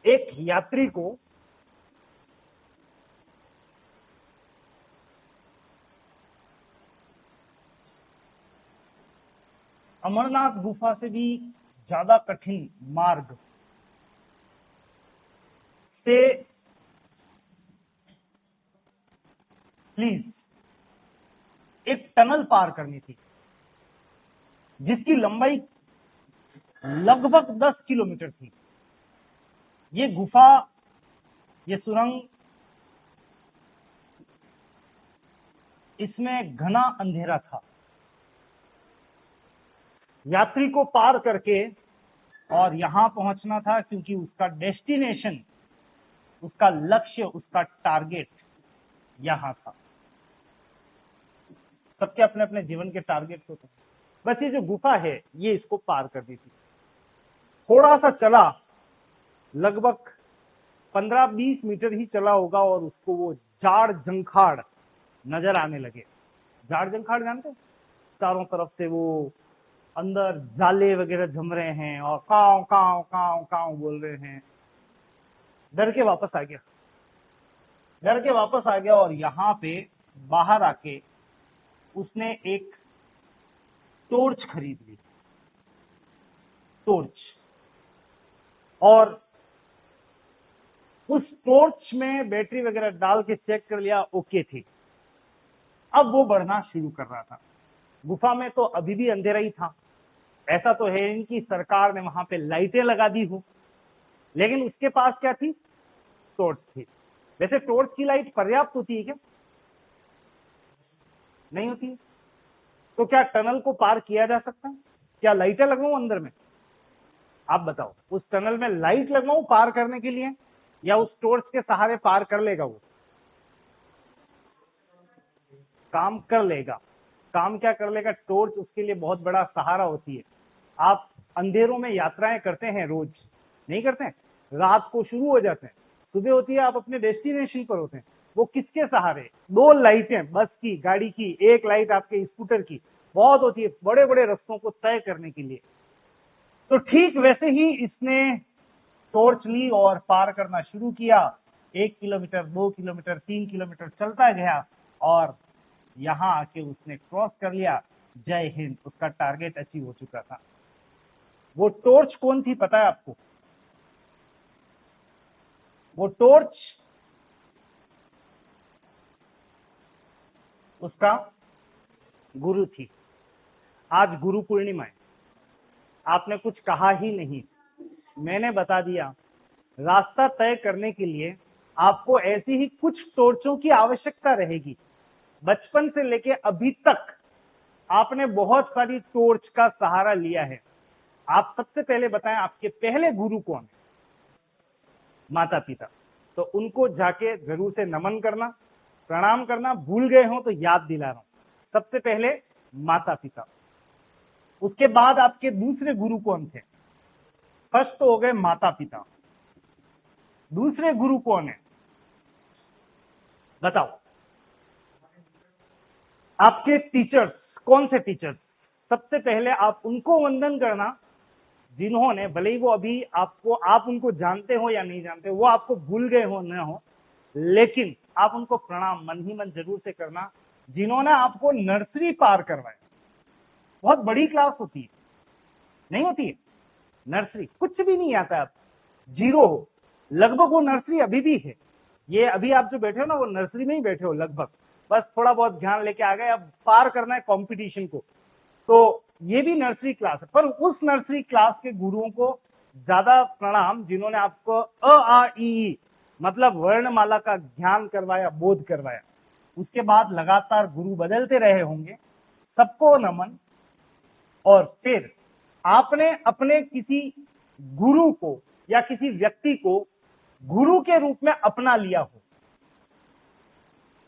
एक यात्री को अमरनाथ गुफा से भी ज्यादा कठिन मार्ग से प्लीज एक टनल पार करनी थी, जिसकी लंबाई लगभग 10 किलोमीटर थी। ये गुफा, ये सुरंग, इसमें घना अंधेरा था। यात्री को पार करके और यहां पहुंचना था, क्योंकि उसका डेस्टिनेशन, उसका लक्ष्य, उसका टारगेट यहां था। सबके अपने अपने जीवन के टारगेट होते हैं। बस ये जो गुफा है, ये इसको पार करनी थी। थोड़ा सा चला, लगभग 15-20 मीटर ही चला होगा, और उसको वो जाड़ जंखाड़ नजर आने लगे। जाड़ जंखाड़ जानते हैं? चारों तरफ से वो अंदर जाले वगैरह जम रहे हैं और काव काव काव काव बोल रहे हैं। डर के वापस आ गया और यहाँ पे बाहर आके उसने एक टॉर्च खरीद ली, टॉर्च, और उस टॉर्च में बैटरी वगैरह डाल के चेक कर लिया, ओके थी। अब वो बढ़ना शुरू कर रहा था। गुफा में तो अभी भी अंधेरा ही था। ऐसा तो है नहीं कि सरकार ने वहां पे लाइटें लगा दी हो, लेकिन उसके पास क्या थी? टॉर्च थी। वैसे टॉर्च की लाइट पर्याप्त होती है क्या? नहीं होती है। तो क्या टनल को पार किया जा सकता है? क्या लाइटें लगवाऊं अंदर में? आप बताओ, उस टनल में लाइट लगवाऊं पार करने के लिए, या उस टॉर्च के सहारे पार कर लेगा? वो काम कर लेगा। काम क्या कर लेगा? टॉर्च उसके लिए बहुत बड़ा सहारा होती है। आप अंधेरों में यात्राएं करते हैं, रोज नहीं करते हैं? रात को शुरू हो जाते हैं, सुबह होती है, आप अपने डेस्टिनेशन पर होते हैं। वो किसके सहारे? 2 लाइटें, बस की, गाड़ी की, एक लाइट आपके स्कूटर की बहुत होती है बड़े बड़े रास्तों को तय करने के लिए। तो ठीक वैसे ही इसने टॉर्च ली और पार करना शुरू किया। 1 किलोमीटर, 2 किलोमीटर, 3 किलोमीटर चलता गया, और यहां आके उसने क्रॉस कर लिया। जय हिंद, उसका टारगेट अचीव हो चुका था। वो टॉर्च कौन थी पता है आपको? वो टॉर्च उसका गुरु थी। आज गुरु पूर्णिमा है, आपने कुछ कहा ही नहीं, मैंने बता दिया। रास्ता तय करने के लिए आपको ऐसी ही कुछ टॉर्चों की आवश्यकता रहेगी। बचपन से लेके अभी तक आपने बहुत सारी टॉर्च का सहारा लिया है। आप सबसे पहले बताएं, आपके पहले गुरु कौन है? माता पिता। तो उनको जाके जरूर से नमन करना, प्रणाम करना। भूल गए हो तो याद दिला रहा हूं। सबसे पहले माता पिता, उसके बाद आपके दूसरे गुरु कौन थे? फर्स्ट तो हो गए माता पिता, दूसरे गुरु कौन है बताओ? आपके टीचर्स। कौन से टीचर्स? सबसे पहले आप उनको वंदन करना, जिन्होंने, भले ही वो अभी आपको, आप उनको जानते हो या नहीं जानते, वो आपको भूल गए हो न हो, लेकिन आप उनको प्रणाम मन ही मन जरूर से करना, जिन्होंने आपको नर्सरी पार करवाया। बहुत बड़ी क्लास होती है, नहीं होती है? नर्सरी कुछ भी नहीं आता, आप जीरो हो, लगभग वो नर्सरी अभी भी है। ये अभी आप जो बैठे हो ना, वो नर्सरी में ही बैठे हो लगभग। बस थोड़ा बहुत ध्यान लेके आ गए, अब पार करना है कंपटीशन को। तो ये भी नर्सरी क्लास है, पर उस नर्सरी क्लास के गुरुओं को ज्यादा प्रणाम, जिन्होंने आपको अ आ इ ई मतलब वर्णमाला का ज्ञान करवाया, बोध करवाया। उसके बाद लगातार गुरु बदलते रहे होंगे, सबको नमन। और फिर आपने अपने किसी गुरु को या किसी व्यक्ति को गुरु के रूप में अपना लिया हो,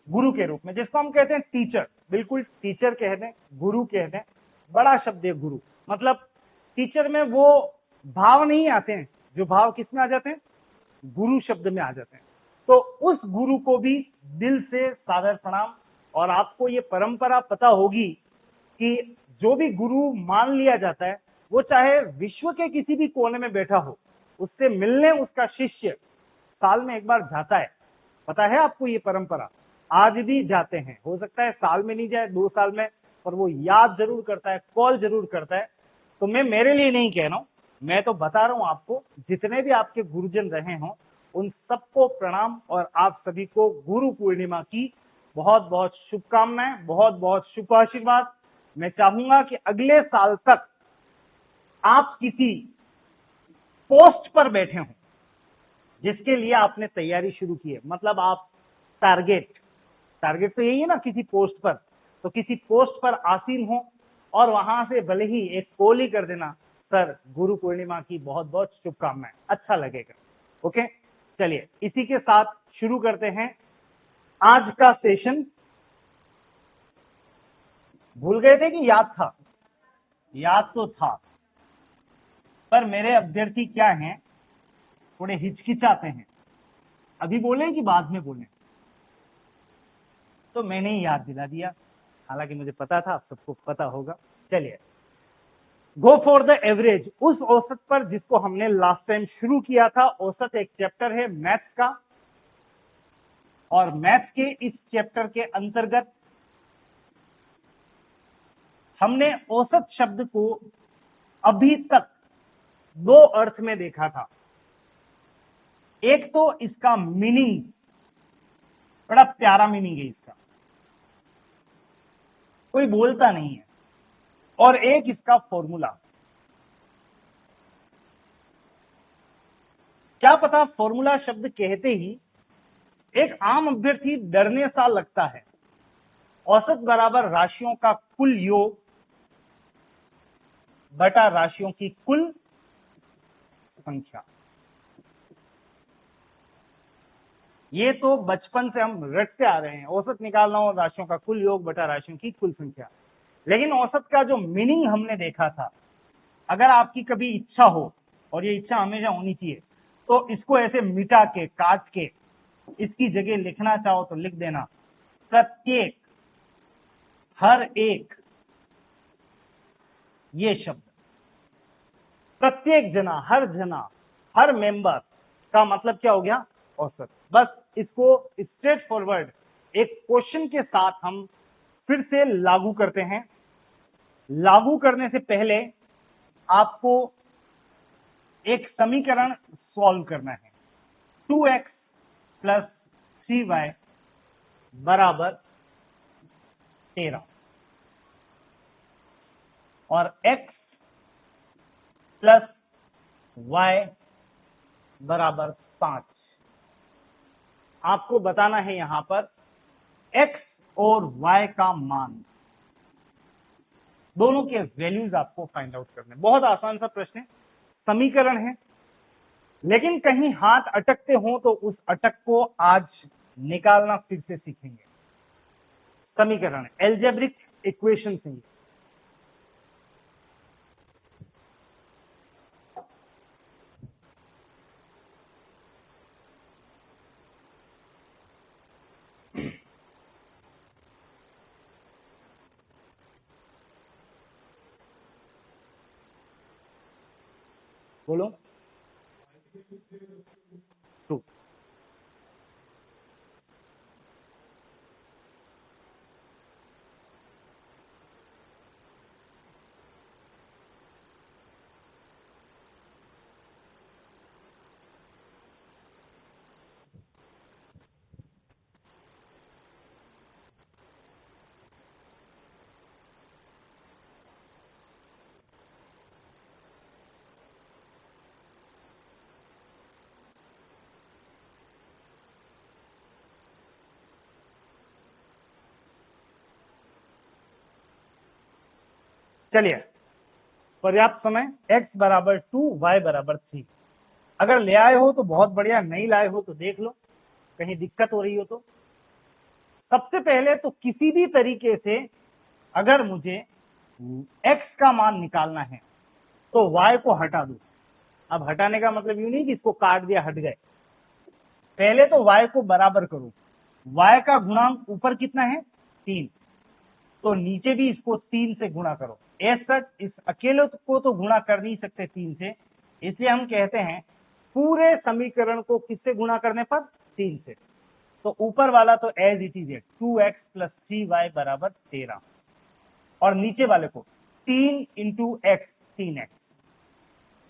गुरु के रूप में, जिसको हम कहते हैं टीचर। बिल्कुल टीचर कह दें, गुरु कह दें, बड़ा शब्द है गुरु। मतलब टीचर में वो भाव नहीं आते हैं जो भाव किसमें आ जाते हैं? गुरु शब्द में आ जाते हैं। तो उस गुरु को भी दिल से सादर प्रणाम। और आपको ये परंपरा पता होगी कि जो भी गुरु मान लिया जाता है, वो चाहे विश्व के किसी भी कोने में बैठा हो, उससे मिलने उसका शिष्य साल में एक बार जाता है। पता है आपको ये परंपरा? आज भी जाते हैं, हो सकता है साल में नहीं जाए, 2 साल में, पर वो याद जरूर करता है, कॉल जरूर करता है। तो मैं मेरे लिए नहीं कह रहा हूं, मैं तो बता रहा हूं आपको, जितने भी आपके गुरुजन रहे हों उन सबको प्रणाम, और आप सभी को गुरु पूर्णिमा की बहुत बहुत शुभकामनाएं, बहुत बहुत शुभ आशीर्वाद। मैं चाहूंगा कि अगले साल तक आप किसी पोस्ट पर बैठे हों जिसके लिए आपने तैयारी शुरू की है। मतलब आप टारगेट तो यही है ना, किसी पोस्ट पर, तो किसी पोस्ट पर आसीन हो और वहां से भले ही एक कॉल ही कर देना, सर गुरु पूर्णिमा की बहुत बहुत शुभकामनाएं, अच्छा लगेगा। ओके, चलिए इसी के साथ शुरू करते हैं आज का सेशन। भूल गए थे कि याद था? याद तो था, पर मेरे अभ्यर्थी क्या हैं, थोड़े हिचकिचाते हैं। अभी बोले कि बाद में बोले? तो मैंने ही याद दिला दिया, हालांकि मुझे पता था आप सबको पता होगा। चलिए, गो फॉर द एवरेज, उस औसत पर जिसको हमने लास्ट टाइम शुरू किया था। औसत एक चैप्टर है मैथ्स का, और मैथ्स के इस चैप्टर के अंतर्गत हमने औसत शब्द को अभी तक 2 अर्थ में देखा था। एक तो इसका मीनिंग, बड़ा प्यारा मीनिंग है इसका, कोई बोलता नहीं है, और एक इसका फॉर्मूला। क्या पता फॉर्मूला शब्द कहते ही एक आम अभ्यर्थी डरने सा लगता है। औसत बराबर राशियों का कुल योग बटा राशियों की कुल संख्या। ये तो बचपन से हम रटते आ रहे हैं, औसत निकालना हो राशियों का कुल योग बटा राशियों की कुल संख्या। लेकिन औसत का जो मीनिंग हमने देखा था, अगर आपकी कभी इच्छा हो, और ये इच्छा हमेशा होनी चाहिए, तो इसको ऐसे मिटा के, काट के, इसकी जगह लिखना चाहो तो लिख देना, प्रत्येक, हर एक, ये शब्द प्रत्येक जना, हर जना, हर मेंबर का मतलब क्या हो गया? औसत। बस इसको स्ट्रेट फॉरवर्ड एक क्वेश्चन के साथ हम फिर से लागू करते हैं। लागू करने से पहले आपको एक समीकरण सॉल्व करना है। 2x प्लस 3y बराबर 13 और x प्लस y बराबर 5। आपको बताना है यहां पर x और y का मान, दोनों के वैल्यूज आपको फाइंड आउट करने। बहुत आसान सा प्रश्न है, समीकरण है, लेकिन कहीं हाथ अटकते हो तो उस अटक को आज निकालना फिर से सीखेंगे। समीकरण, एल्जेब्रिक इक्वेशन से। बोलो। 2। चलिए, पर्याप्त समय, x बराबर 2, y बराबर 3। अगर ले आए हो तो बहुत बढ़िया, नहीं लाए हो तो देख लो कहीं दिक्कत हो रही हो तो। सबसे पहले तो किसी भी तरीके से अगर मुझे x का मान निकालना है तो y को हटा दो। अब हटाने का मतलब यूं नहीं कि इसको काट दिया हट गए, पहले तो y को बराबर करो। y का गुणांक ऊपर कितना है? 3, तो नीचे भी इसको 3 से गुणा करो। एज सच इस अकेले को तो गुणा कर नहीं सकते 3 से, इसलिए हम कहते हैं पूरे समीकरण को किससे गुणा करने पर? 3 से। तो ऊपर वाला तो एज इट इज है, 2x प्लस 3y बराबर 13, और नीचे वाले को 3 into x 3x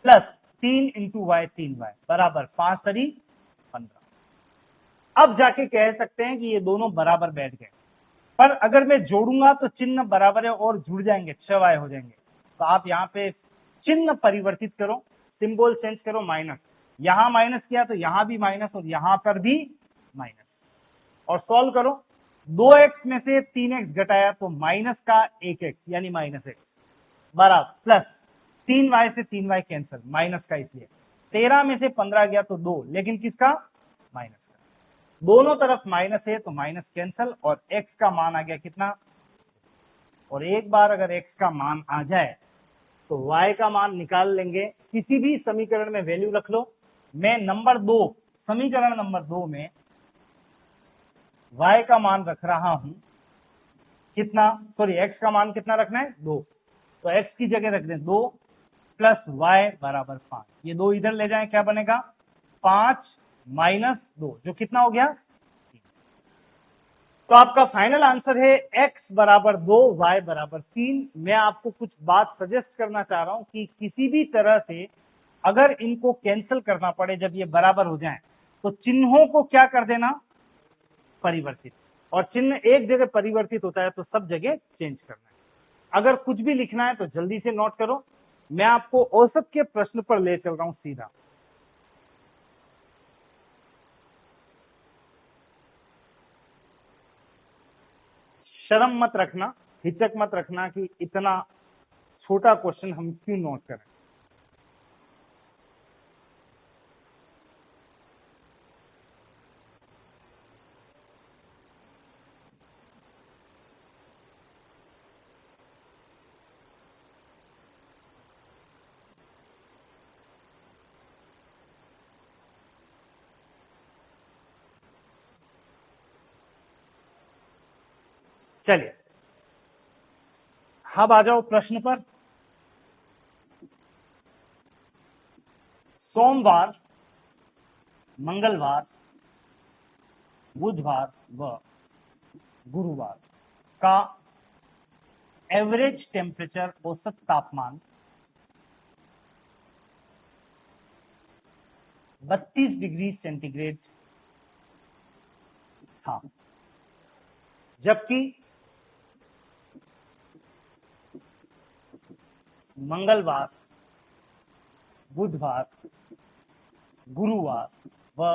plus 3 into y 3y बराबर 5 तरी 15। अब जाके कह सकते हैं कि ये दोनों बराबर बैठ गए, पर अगर मैं जोड़ूंगा तो चिन्ह बराबर है और जुड़ जाएंगे, 6y हो जाएंगे। तो आप यहाँ पे चिन्ह परिवर्तित करो, सिंबल चेंज करो, माइनस, यहां माइनस किया तो यहां भी माइनस और यहां पर भी माइनस, और सॉल्व करो। 2x में से 3x घटाया तो माइनस का 1x यानी -x बराबर प्लस 3y से 3y कैंसिल, माइनस का, इसलिए 13 में से 15 गया तो 2, लेकिन किसका? माइनस का। दोनों तरफ माइनस है तो माइनस कैंसिल, और x का मान आ गया कितना? और एक बार अगर x का मान आ जाए तो y का मान निकाल लेंगे, किसी भी समीकरण में वैल्यू रख लो। मैं नंबर 2, समीकरण नंबर 2 में y का मान रख रहा हूं कितना, सॉरी x का मान कितना रखना है? 2, तो x की जगह रख दें 2 प्लस y बराबर 5। ये 2 इधर ले जाएं, क्या बनेगा? 5 माइनस 2, जो कितना हो गया? 3। तो आपका फाइनल आंसर है x बराबर 2, y बराबर 3। मैं आपको कुछ बात सजेस्ट करना चाह रहा हूं कि किसी भी तरह से अगर इनको कैंसिल करना पड़े, जब ये बराबर हो जाएं, तो चिन्हों को क्या कर देना? परिवर्तित। और चिन्ह एक जगह परिवर्तित होता है तो सब जगह चेंज करना है। अगर कुछ भी लिखना है तो जल्दी से नोट करो। मैं आपको औसत के प्रश्न पर ले चल रहा हूं सीधा। शर्म मत रखना, हिचक मत रखना कि इतना छोटा क्वेश्चन हम क्यों नोट करें। चलिए अब आ जाओ प्रश्न पर। सोमवार, मंगलवार, बुधवार व गुरुवार का एवरेज टेम्परेचर, औसत तापमान 32 डिग्री सेंटीग्रेड था, जबकि मंगलवार, बुधवार, गुरुवार व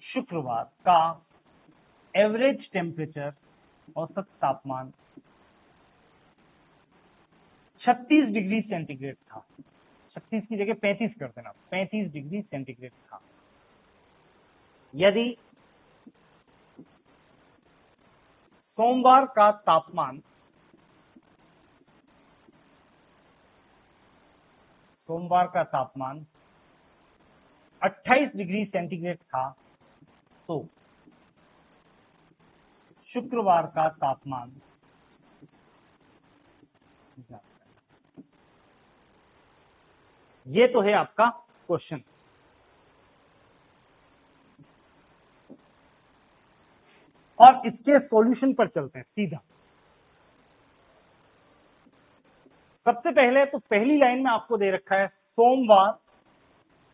शुक्रवार का एवरेज टेम्परेचर, औसत तापमान 36 डिग्री सेंटीग्रेड था। 36 की जगह 35 कर देना, 35 डिग्री सेंटीग्रेड था। यदि सोमवार का तापमान 28 डिग्री सेंटीग्रेड था, तो शुक्रवार का तापमान, ये तो है आपका क्वेश्चन। और इसके सॉल्यूशन पर चलते हैं सीधा। सबसे पहले तो पहली लाइन में आपको दे रखा है सोमवार,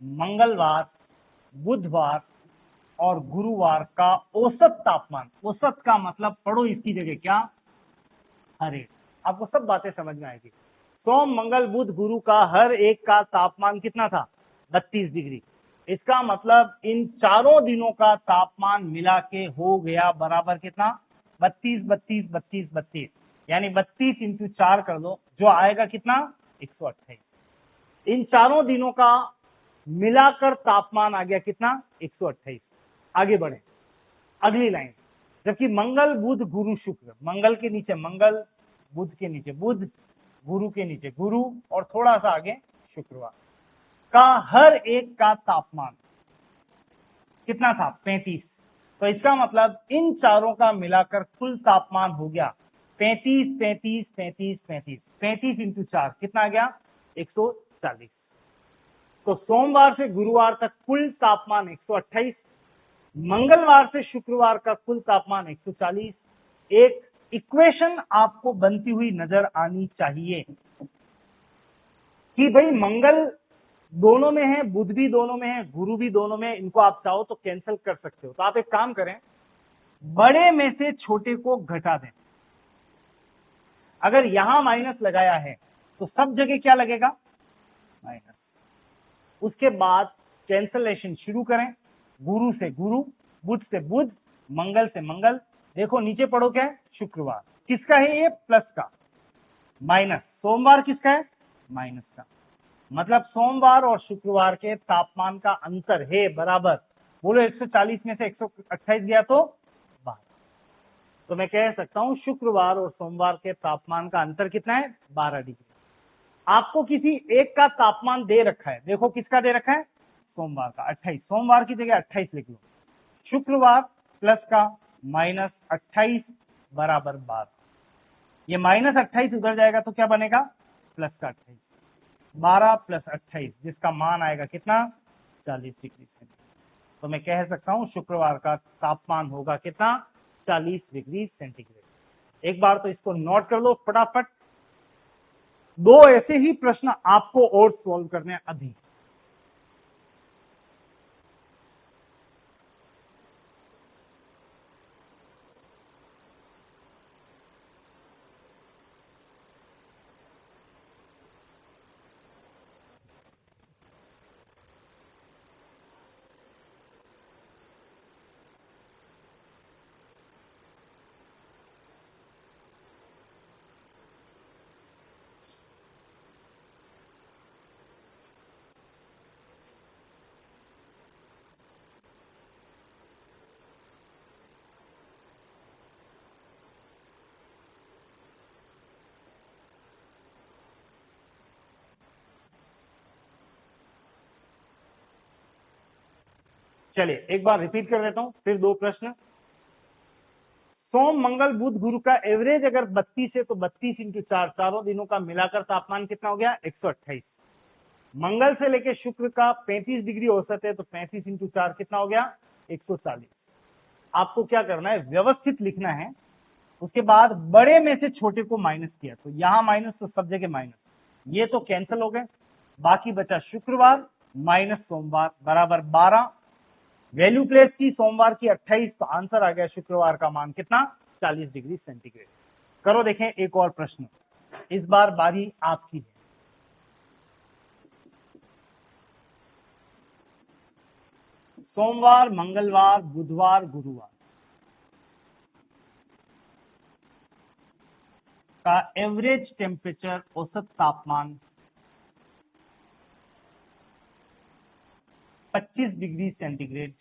मंगलवार, बुधवार और गुरुवार का औसत तापमान। औसत का मतलब पढ़ो इसकी जगह क्या? हर एक। आपको सब बातें समझ में आएगी। सोम, मंगल, बुध, गुरु का हर एक का तापमान कितना था? 32 डिग्री। इसका मतलब इन चारों दिनों का तापमान मिला के हो गया बराबर कितना? 32, 32, 32, 32, यानी 32 इंटू 4 कर दो, जो आएगा कितना? 128। इन चारों दिनों का मिलाकर तापमान आ गया कितना? 128। आगे बढ़े, अगली लाइन। जबकि मंगल, बुध, गुरु, शुक्र, मंगल के नीचे मंगल, बुध के नीचे बुध, गुरु के नीचे गुरु और थोड़ा सा आगे शुक्रवार का हर एक का तापमान कितना था? 35। तो इसका मतलब इन चारों का मिलाकर कुल तापमान हो गया 35, 35, 35, 35। 35 इंटू 4 कितना आ गया? 140। तो सोमवार से गुरुवार तक कुल तापमान 128, मंगलवार से शुक्रवार का कुल तापमान 140। एक इक्वेशन आपको बनती हुई नजर आनी चाहिए कि भाई मंगल दोनों में है, बुध भी दोनों में है, गुरु भी दोनों में है, इनको आप चाहो तो कैंसिल कर सकते हो। तो आप एक काम करें, बड़े में से छोटे को घटा दें। अगर यहां माइनस लगाया है तो सब जगह क्या लगेगा? माइनस। उसके बाद कैंसलेशन शुरू करें, गुरु से गुरु, बुध से बुध, मंगल से मंगल। देखो नीचे पढ़ो क्या है? शुक्रवार। किसका है ये? प्लस का। माइनस सोमवार किसका है? माइनस का। मतलब सोमवार और शुक्रवार के तापमान का अंतर है बराबर। बोलो 140 में से 128 गया तो 12। तो मैं कह सकता हूं शुक्रवार और सोमवार के तापमान का अंतर कितना है? 12 डिग्री। आपको किसी एक का तापमान दे रखा है, देखो किसका दे रखा है? सोमवार का 28। सोमवार की जगह 28 लिख लो। शुक्रवार प्लस का माइनस 28 बराबर 12। ये माइनस 28 उधर जाएगा तो क्या बनेगा? प्लस का 28। 12 प्लस 28 जिसका मान आएगा कितना? 40 डिग्री सेंटीग्रेड। तो मैं कह सकता हूं शुक्रवार का तापमान होगा कितना? 40 डिग्री सेंटीग्रेड। एक बार तो इसको नोट कर लो फटाफट। दो ऐसे ही प्रश्न आपको और सॉल्व करने हैं अभी। चलिए एक बार रिपीट कर देता हूं, फिर दो प्रश्न। सोम मंगल बुध गुरु का एवरेज अगर 32 है तो 32 इंटू 4, चारों दिनों का मिलाकर तापमान कितना हो गया? 128। मंगल से लेकर शुक्र का 35 डिग्री औसत है तो 35 इंटू 4 कितना हो गया? 140। आपको क्या करना है? व्यवस्थित लिखना है। उसके बाद बड़े में से छोटे को माइनस किया, तो यहां माइनस तो सब जगह माइनस, ये तो कैंसिल हो गए। बाकी बचा शुक्रवार माइनस सोमवार बराबर 12। वैल्यू प्लेस की सोमवार की 28, तो आंसर आ गया शुक्रवार का मान कितना? 40 डिग्री सेंटीग्रेड। करो देखें एक और प्रश्न, इस बार बारी आपकी है। सोमवार मंगलवार बुधवार गुरुवार का एवरेज टेम्परेचर औसत तापमान 25 डिग्री सेंटीग्रेड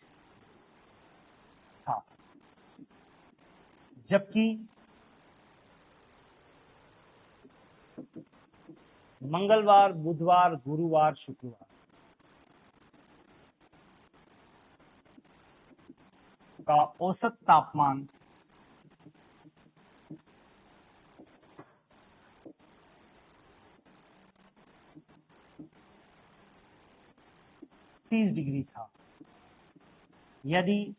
था, जबकि मंगलवार बुधवार गुरुवार शुक्रवार का औसत तापमान 30 डिग्री था। यदि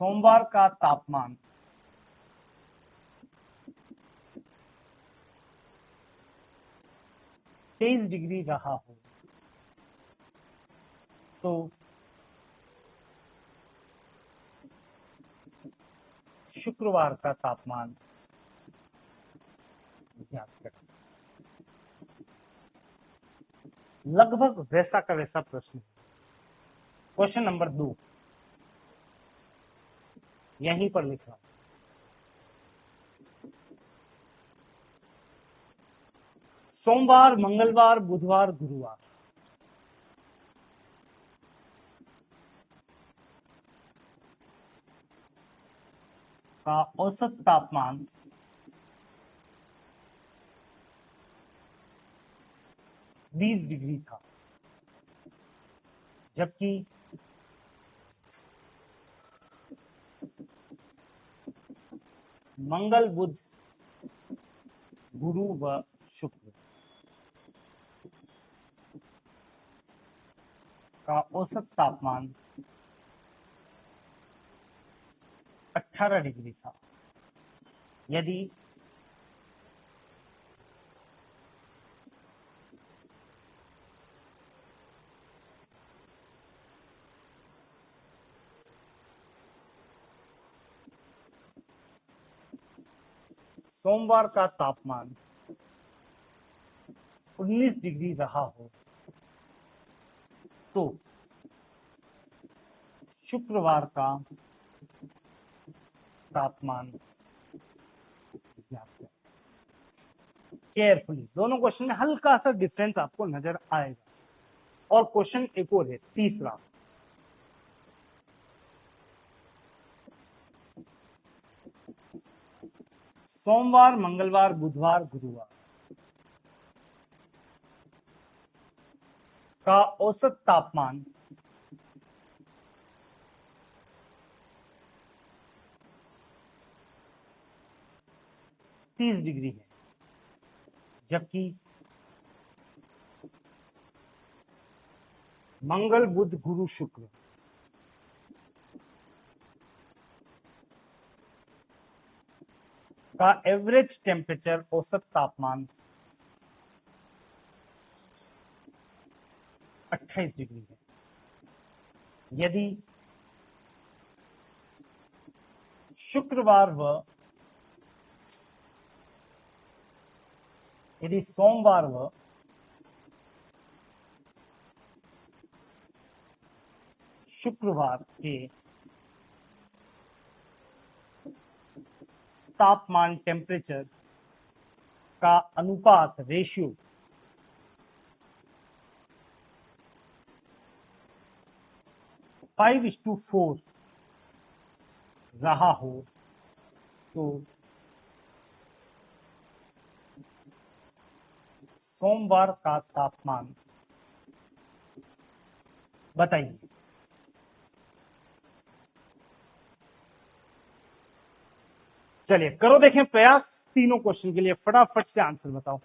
सोमवार का तापमान 23 डिग्री रहा हो तो शुक्रवार का तापमान ज्ञात करें। लगभग वैसा का वैसा प्रश्न। क्वेश्चन नंबर 2 यहीं पर लिख रहा हूं। सोमवार मंगलवार बुधवार गुरुवार का औसत तापमान 20 डिग्री था, जबकि मंगल बुध गुरु व शुक्र का औसत तापमान 18 डिग्री था। यदि सोमवार का तापमान 19 डिग्री रहा हो तो शुक्रवार का तापमान ज्ञात करें। केयरफुली, दोनों क्वेश्चन में हल्का सा डिफरेंस आपको नजर आएगा। और क्वेश्चन एक और है, तीसरा। सोमवार, मंगलवार, बुधवार, गुरुवार का औसत तापमान 30 डिग्री है, जबकि मंगल, बुध, गुरु, शुक्र का एवरेज टेम्परेचर, औसत तापमान 28 डिग्री है। यदि शुक्रवार व यदि सोमवार व शुक्रवार के तापमान, टेम्परेचर का अनुपात, रेशियो 5:4 रहा हो तो सोमवार का तापमान बताइए। चलिए करो देखें प्रयास, तीनों क्वेश्चन के लिए फटाफट से आंसर बताओ।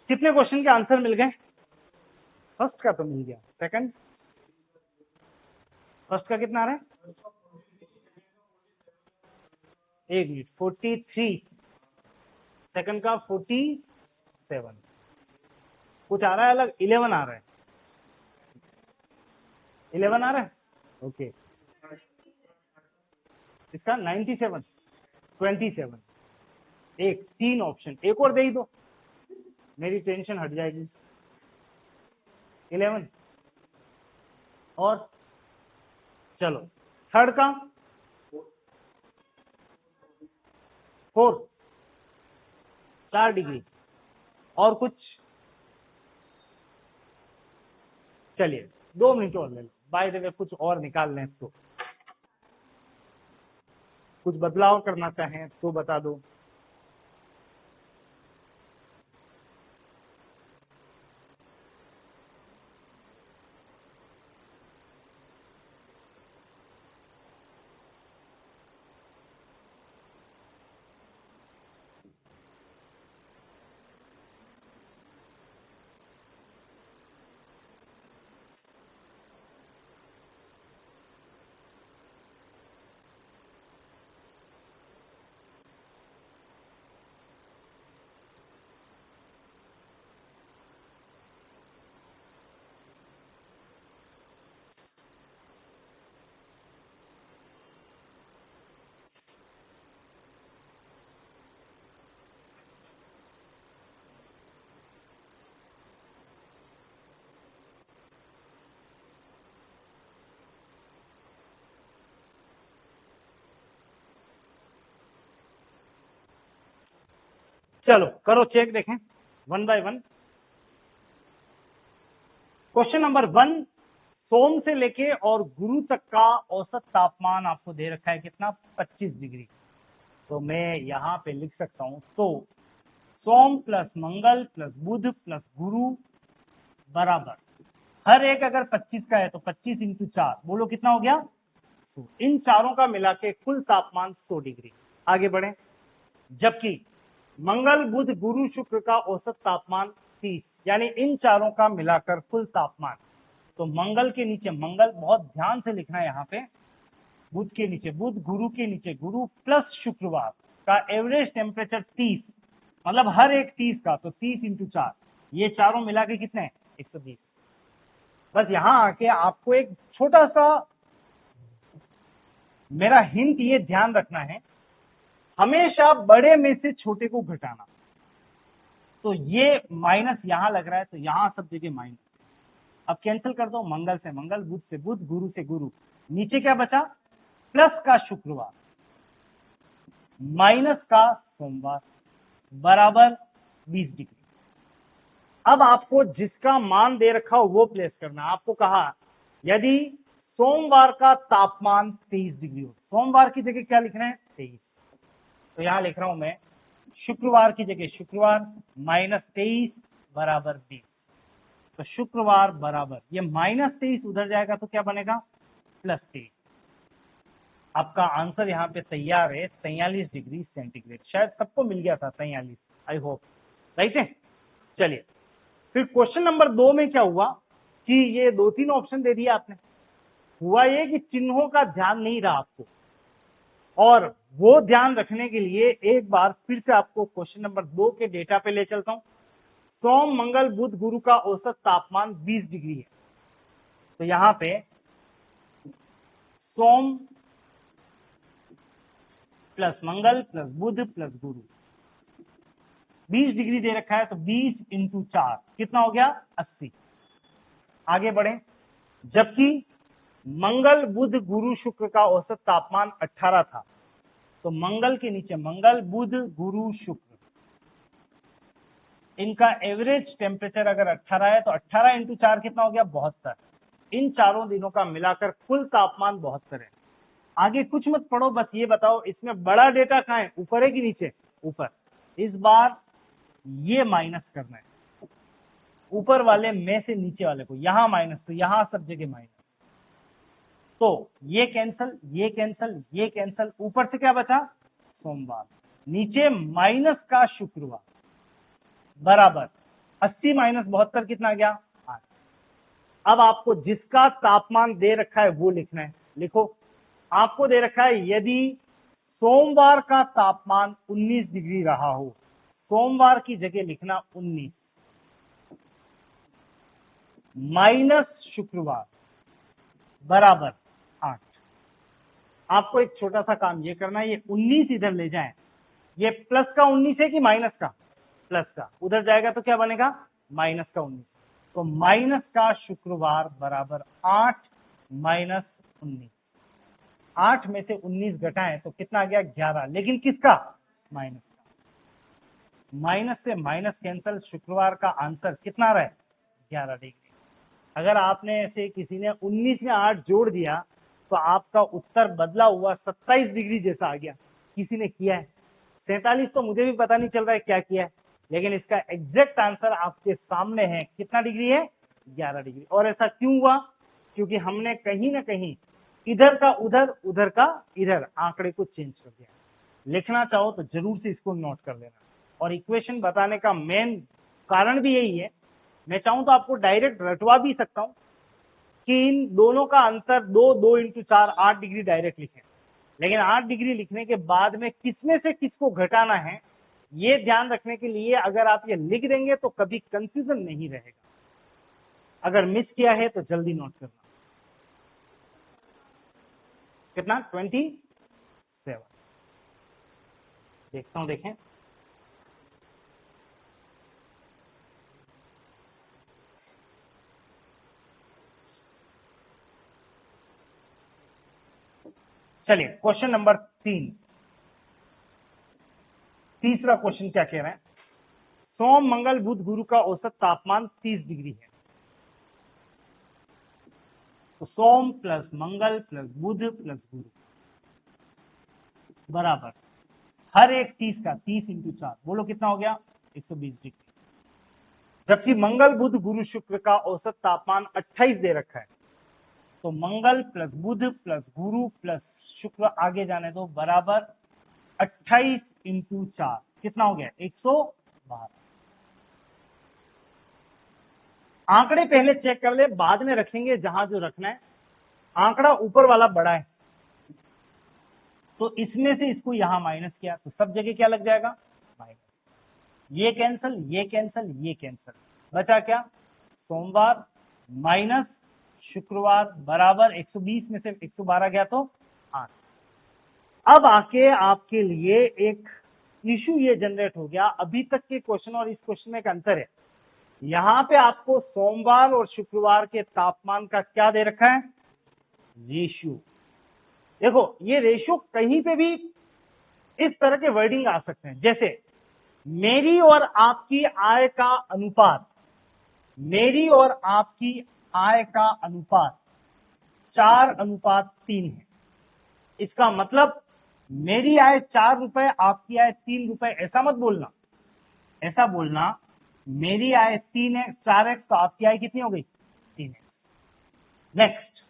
कितने क्वेश्चन के आंसर मिल गए? फर्स्ट का तो मिल गया, सेकंड, फर्स्ट का कितना आ रहा है? 1 मिनट, 43, सेकंड का 47, कुछ आ रहा है अलग? 11 आ रहा है, 11 आ रहा है, ओके। इसका 97, 27, एक 3 ऑप्शन, एक और दे ही दो, मेरी टेंशन हट जाएगी। 11 और चलो थर्ड का 4, 4 डिग्री, और कुछ? चलिए 2 मिनट और ले लो, बाय द वे कुछ और निकाल लें तो, कुछ बदलाव करना चाहें तो बता दो। चलो करो चेक, देखें one by one. Question number 1, सोम से लेके और गुरु तक का औसत तापमान आपको दे रखा है कितना? 25 डिग्री। तो मैं यहाँ पे लिख सकता हूं, तो सोम प्लस मंगल प्लस बुध प्लस गुरु बराबर, हर एक अगर 25 का है तो 25 इंटू 4, बोलो कितना हो गया? तो इन चारों का मिला के कुल तापमान 100 डिग्री। आगे बढ़े, जबकि मंगल बुध गुरु शुक्र का औसत तापमान 30, यानी इन चारों का मिलाकर कुल तापमान, तो मंगल के नीचे मंगल, बहुत ध्यान से लिखना है यहाँ पे, बुध के नीचे बुध, गुरु के नीचे गुरु प्लस शुक्रवार का एवरेज टेम्परेचर 30, मतलब हर एक 30 का, तो 30 इंटू 4, ये चारों मिला के कितने? 120। बस यहाँ आके आपको एक छोटा सा मेरा हिंट ये ध्यान रखना है, हमेशा बड़े में से छोटे को घटाना। तो ये माइनस यहां लग रहा है, तो यहां सब जगह माइनस। अब कैंसिल कर दो, मंगल से मंगल, बुध से बुध, गुरु से गुरु, नीचे क्या बचा? प्लस का शुक्रवार माइनस का सोमवार बराबर 20 डिग्री। अब आपको जिसका मान दे रखा हो वो प्लेस करना। आपको कहा यदि सोमवार का तापमान 23 डिग्री हो, सोमवार की जगह क्या लिखना है? 23। तो यहां लिख रहा हूं मैं, शुक्रवार की जगह शुक्रवार माइनस 23 बराबर 20। तो शुक्रवार बराबर, ये माइनस 23 उधर जाएगा तो क्या बनेगा? प्लस 23। आपका आंसर यहाँ पे तैयार है, 43 डिग्री सेंटीग्रेड। शायद सबको मिल गया था 43, आई होप, राइट है। चलिए फिर क्वेश्चन नंबर 2 में क्या हुआ कि ये 2-3 ऑप्शन दे दिया आपने, हुआ ये कि चिन्हों का ध्यान नहीं रहा आपको, और वो ध्यान रखने के लिए एक बार फिर से आपको क्वेश्चन नंबर 2 के डेटा पे ले चलता हूं। सोम मंगल बुध गुरु का औसत तापमान 20 डिग्री है, तो यहां पे सोम प्लस मंगल प्लस बुध प्लस गुरु 20 डिग्री दे रखा है, तो 20 इंटू 4 कितना हो गया? 80। आगे बढ़े, जबकि मंगल बुध गुरु शुक्र का औसत तापमान 18 था, तो मंगल के नीचे मंगल बुध गुरु शुक्र, इनका एवरेज टेम्परेचर अगर 18 है, तो 18 इंटू 4 कितना हो गया? 72। इन चारों दिनों का मिलाकर कुल तापमान 72 है। आगे कुछ मत पढ़ो, बस ये बताओ इसमें बड़ा डेटा कहाँ है, ऊपर है कि नीचे? ऊपर। इस बार ये माइनस करना है, ऊपर वाले में से नीचे वाले को, यहां माइनस, तो यहां सब जगह माइनस, तो ये कैंसल, ये कैंसल, ये कैंसल, ऊपर से क्या बचा? सोमवार, नीचे माइनस का शुक्रवार बराबर 80 माइनस 72 कितना आ गया 8। अब आपको जिसका तापमान दे रखा है वो लिखना है। लिखो, आपको दे रखा है यदि सोमवार का तापमान 19 डिग्री रहा हो, सोमवार की जगह लिखना 19 माइनस शुक्रवार बराबर 8। आपको एक छोटा सा काम ये करना है, ये 19 इधर ले जाएं। ये प्लस का 19 है कि माइनस का? प्लस का। उधर जाएगा तो क्या बनेगा? माइनस का 19। तो माइनस का शुक्रवार बराबर 8 माइनस 19। 8 में से 19 घटाएं तो कितना आ गया? 11। लेकिन किसका? माइनस का। माइनस से माइनस कैंसल, शुक्रवार का आंसर कितना आ रहा है? 11 डिग्री। अगर आपने ऐसे किसी ने 19 में 8 जोड़ दिया तो आपका उत्तर बदला हुआ 27 डिग्री जैसा आ गया। किसी ने किया है 47, तो मुझे भी पता नहीं चल रहा है क्या किया है, लेकिन इसका एग्जैक्ट आंसर आपके सामने है। कितना डिग्री है? 11 डिग्री। और ऐसा क्यों हुआ? क्योंकि हमने कहीं ना कहीं इधर का उधर, उधर का इधर आंकड़े को चेंज कर दिया। लिखना चाहो तो जरूर से इसको नोट कर लेना। और इक्वेशन बताने का मेन कारण भी यही है। मैं चाहूं तो आपको डायरेक्ट रटवा भी सकता हूं कि इन दोनों का अंतर 2 इंटू 4 8 डिग्री डायरेक्ट लिखें, लेकिन 8 डिग्री लिखने के बाद में किसमें से किसको घटाना है ये ध्यान रखने के लिए अगर आप ये लिख देंगे तो कभी कंफ्यूजन नहीं रहेगा। अगर मिस किया है तो जल्दी नोट करना। कितना? 27। देखता हूं, देखें। चलिए क्वेश्चन नंबर 3। तीसरा क्वेश्चन क्या कह रहे हैं? सोम मंगल बुध गुरु का औसत तापमान 30 डिग्री है। तो सोम प्लस मंगल प्लस बुध प्लस गुरु बराबर हर एक 30 का 30 इंटू 4, बोलो कितना हो गया? 120 डिग्री। जबकि मंगल बुध गुरु शुक्र का औसत तापमान 28 दे रखा है, तो मंगल प्लस बुध प्लस गुरु प्लस शुक्र आगे जाने दो बराबर 28 इंटू 4 कितना हो गया? 112। आंकड़े पहले चेक कर ले, बाद में रखेंगे जहां जो रखना है। आंकड़ा ऊपर वाला बड़ा है तो इसमें से इसको यहां माइनस किया तो सब जगह क्या लग जाएगा? माइनस। ये कैंसल, ये कैंसल, ये कैंसल, बचा क्या? सोमवार माइनस शुक्रवार बराबर 120 में से 112 गया तो 8। अब आके आपके लिए एक इशू ये जनरेट हो गया। अभी तक के क्वेश्चन और इस क्वेश्चन में एक अंतर है। यहां पे आपको सोमवार और शुक्रवार के तापमान का क्या दे रखा है? रेशियो। देखो ये रेशियो कहीं पे भी इस तरह के वर्डिंग आ सकते हैं, जैसे मेरी और आपकी आय का अनुपात, मेरी और आपकी आय का अनुपात 4:3 है। इसका मतलब मेरी आय 4 रुपए, आपकी आय 3 रुपए, ऐसा मत बोलना। ऐसा बोलना मेरी आय 4x तो आपकी आय कितनी हो गई? 3x। नेक्स्ट,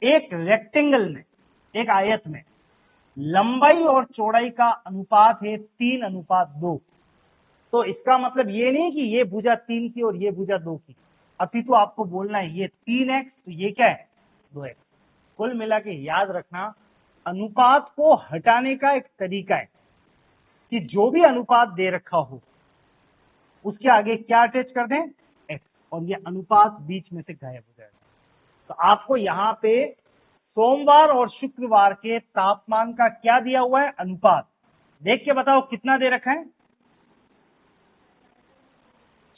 एक रेक्टेंगल में, एक आयत में लंबाई और चौड़ाई का अनुपात है 3:2। तो इसका मतलब ये नहीं कि ये भुजा 3 की और ये भुजा 2 की, अपितु आपको बोलना है ये 3x तो ये क्या है? 2x। कुल मिला के याद रखना, अनुपात को हटाने का एक तरीका है कि जो भी अनुपात दे रखा हो उसके आगे क्या अटैच कर दें? x, और ये अनुपात बीच में से गायब हो जाएगा। तो आपको यहाँ पे सोमवार और शुक्रवार के तापमान का क्या दिया हुआ है? अनुपात। देख के बताओ कितना दे रखा है?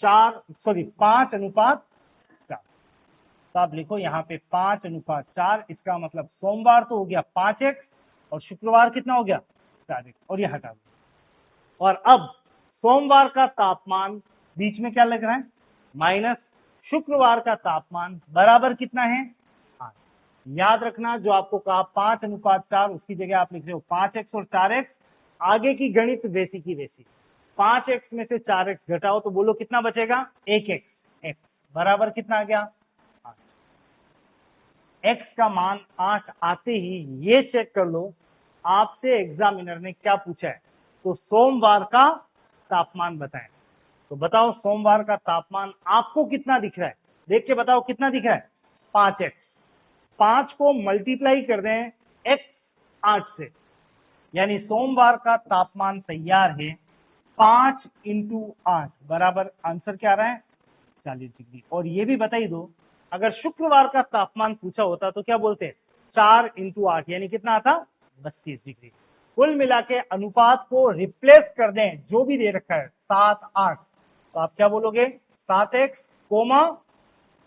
5:4। तो आप लिखो यहाँ पे 5:4। इसका मतलब सोमवार तो हो गया 5x और शुक्रवार कितना हो गया? 4x, और ये हटा दो। और अब सोमवार का तापमान बीच में क्या लग रहा है? माइनस शुक्रवार का तापमान बराबर कितना है? 8। याद रखना जो आपको कहा 5:4, उसकी जगह आप लिख रहे हो 5x और 4x। आगे की गणित वैसी की वैसी। 5x में से 4x घटाओ तो बोलो कितना बचेगा? 1x। x बराबर कितना आ गया? 8। x का मान 8 आते ही ये चेक कर लो आपसे एग्जामिनर ने क्या पूछा है। तो सोमवार का तापमान बताएं। तो बताओ सोमवार का तापमान आपको कितना दिख रहा है, देख के बताओ कितना दिख रहा है, 5x। 5 को मल्टीप्लाई कर दें x 8 से, यानी सोमवार का तापमान तैयार है 5 इंटू 8 बराबर आंसर क्या आ रहा है, 40 डिग्री। और ये भी बताई दो, अगर शुक्रवार का तापमान पूछा होता तो क्या बोलते हैं, 4 इंटू 8 यानी कितना आता, 32 डिग्री। कुल मिला के अनुपात को रिप्लेस कर दें जो भी दे रखा है 7 8, तो आप क्या बोलोगे, 7x कोमा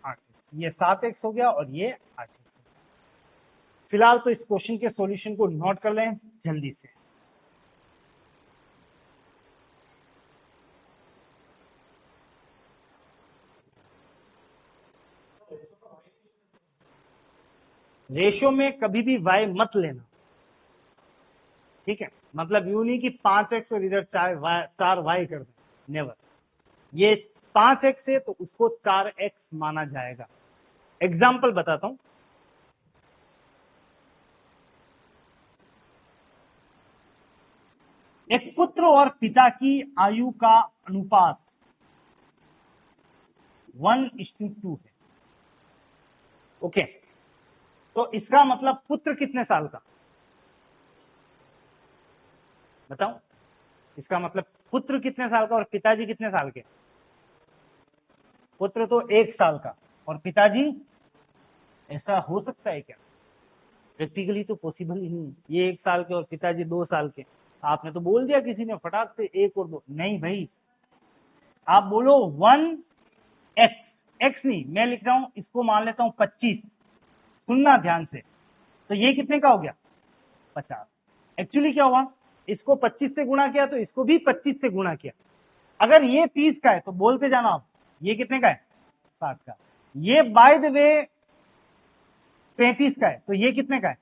8। ये 7x हो गया और ये 8x। फिलहाल तो इस क्वेश्चन के सॉल्यूशन को नोट कर लें जल्दी से। रेशियो में कभी भी y मत लेना, ठीक है, मतलब यूं नहीं कि 5x और इधर 4y कर दें, नेवर। ये 5x है तो उसको 4x माना जाएगा। एग्जाम्पल बताता हूं, एक पुत्र और पिता की आयु का अनुपात 1:2 है। ओके, तो इसका मतलब पुत्र कितने साल का, बताओ, इसका मतलब पुत्र कितने साल का और पिताजी कितने साल के, पुत्र तो 1 साल का और पिताजी, ऐसा हो सकता है क्या, प्रैक्टिकली तो पॉसिबल ही नहीं। ये 1 साल के और पिताजी 2 साल के, आपने तो बोल दिया किसी ने फटाक से 1 और 2, नहीं भाई, आप बोलो 1x, x नहीं, मैं लिख रहा हूं इसको मान लेता हूं 25, सुनना ध्यान से, तो ये कितने का हो गया, 50। एक्चुअली क्या हुआ, इसको 25 से गुणा किया तो इसको भी 25 से गुणा किया। अगर ये 30 का है तो बोलते जाना आप, ये कितने का है, 60 का। ये बाय द वे 35 का है तो ये कितने का है,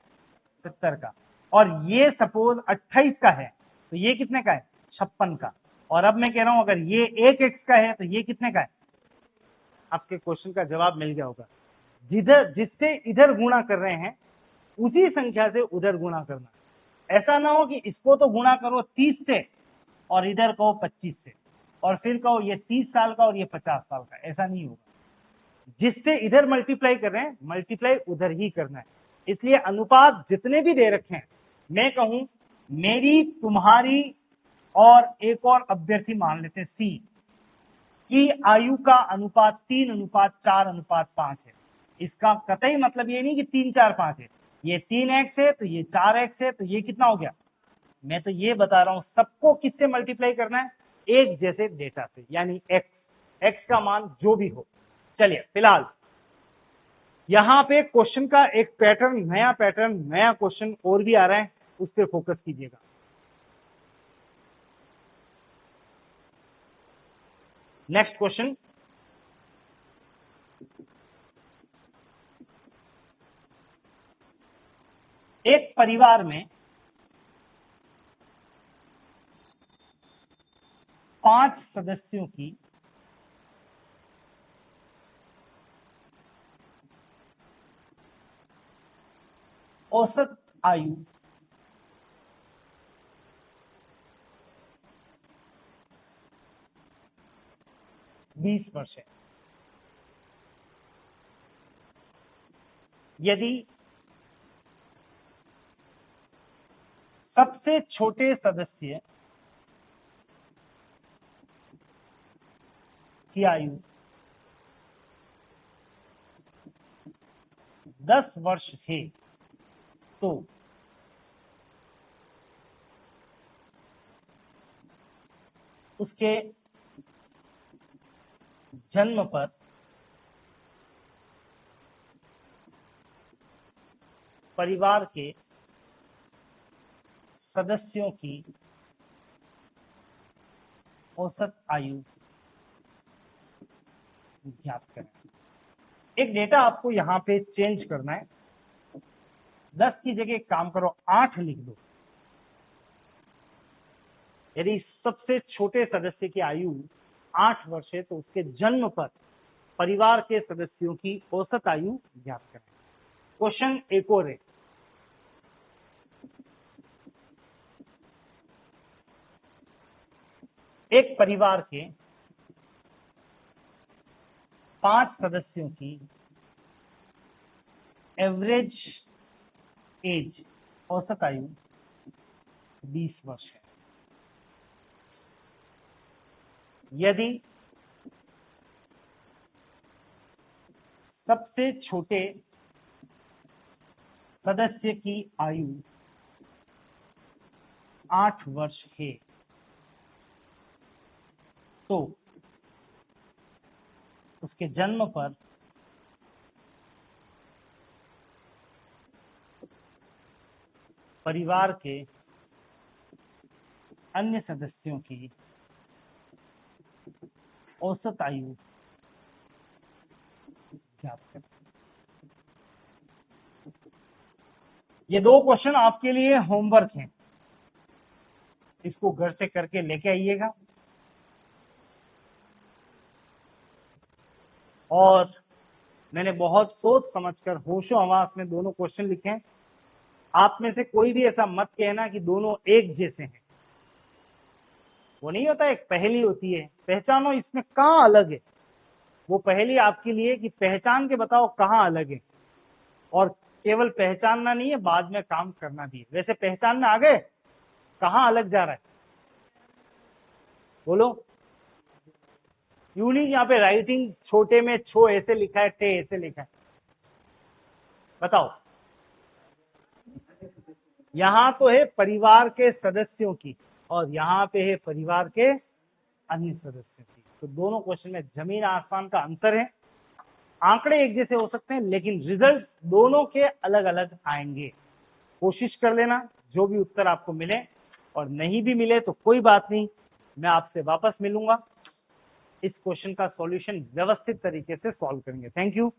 70 का। और ये सपोज 28 का है तो ये कितने का है, 56 का। और अब मैं कह रहा हूं अगर ये 1x का है तो ये कितने का है, आपके क्वेश्चन का जवाब मिल गया होगा। जिससे इधर गुणा कर रहे हैं उसी संख्या से उधर गुणा करना। ऐसा ना हो कि इसको तो गुणा करो 30 से और इधर कहो 25 से और फिर कहो ये 30 साल का और ये 50 साल का, ऐसा नहीं होगा। जिससे इधर मल्टीप्लाई कर रहे हैं मल्टीप्लाई उधर ही करना है। इसलिए अनुपात जितने भी दे रखे हैं, मैं कहूं मेरी, तुम्हारी और एक और अभ्यर्थी मान लेते हैं सी की आयु का अनुपात 3:4:5 है। इसका कतई मतलब ये नहीं कि 3 4 5 है, ये 3x है तो ये 4x है तो ये कितना हो गया। मैं तो ये बता रहा हूं सबको किससे मल्टीप्लाई करना है, एक जैसे डेटा से, यानी x का मान जो भी हो। चलिए फिलहाल यहां पे क्वेश्चन का एक पैटर्न, नया क्वेश्चन और भी आ रहा है, उस पर फोकस कीजिएगा। नेक्स्ट क्वेश्चन, एक परिवार में 5 सदस्यों की औसत आयु 20 वर्ष है। यदि सबसे छोटे सदस्य की आयु 10 वर्ष है तो उसके जन्म पर परिवार के सदस्यों की औसत आयु ज्ञात करें। एक डेटा आपको यहां पे चेंज करना है, 10 की जगह एक काम करो 8 लिख दो। यदि सबसे छोटे सदस्य की आयु 8 वर्ष है तो उसके जन्म पर परिवार के सदस्यों की औसत आयु ज्ञात करें। क्वेश्चन एक और है, एक परिवार के 5 सदस्यों की एवरेज एज, औसत आयु 20 वर्ष है। यदि सबसे छोटे सदस्य की आयु 8 वर्ष है तो उसके जन्म पर परिवार के अन्य सदस्यों की औसत आयु ज्ञात करें। ये 2 क्वेश्चन आपके लिए होमवर्क हैं, इसको घर से करके लेके आइएगा। और मैंने बहुत सोच समझकर होशो हवास में दोनों क्वेश्चन लिखे हैं। आप में से कोई भी ऐसा मत कहना कि दोनों एक जैसे हैं। वो नहीं होता, एक पहेली होती है, पहचानो इसमें कहाँ अलग है। वो पहेली आपके लिए कि पहचान के बताओ कहाँ अलग है, और केवल पहचानना नहीं है, बाद में काम करना भी है। वैसे पहचानना आ गए, कहाँ अलग जा रहा है बोलो। यूनिक यहाँ पे राइटिंग छोटे में छो ऐसे लिखा है, टे ऐसे लिखा है, बताओ। यहाँ तो है परिवार के सदस्यों की, और यहाँ पे है परिवार के अन्य सदस्यों की। तो दोनों क्वेश्चन में जमीन आसमान का अंतर है। आंकड़े एक जैसे हो सकते हैं, लेकिन रिजल्ट दोनों के अलग अलग आएंगे। कोशिश कर लेना, जो भी उत्तर आपको मिले, और नहीं भी मिले तो कोई बात नहीं, मैं आपसे वापस मिलूंगा। इस क्वेश्चन का सॉल्यूशन व्यवस्थित तरीके से सॉल्व करेंगे। Thank you.